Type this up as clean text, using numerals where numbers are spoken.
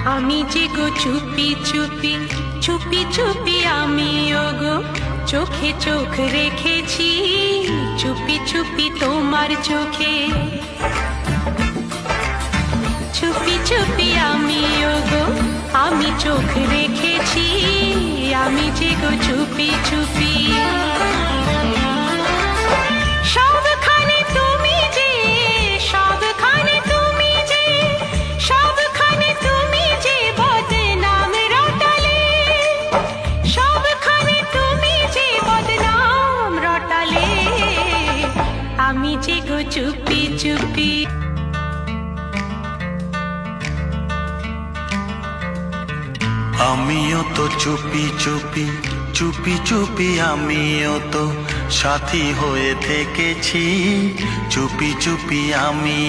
আমি যে গো চুপি চুপি চুপি চুপি আমি ওগো চোখে চোখ রেখেছি চুপি চুপি তোমার চোখে চুপি চুপি আমি ওগো আমি চোখ রেখেছি আমি যে গো চুপি চুপি সবখানে তুমি যে সবখানে তুমি যে সবখানে তুমি যে বদনাম রটালে সবখানে তুমি যে বদনাম রটালে আমি যে গো চুপি চুপি আমিও তো চুপি চুপি চুপি চুপি আমিও তো সাথী হয়ে থেকেছি চুপি চুপি আমি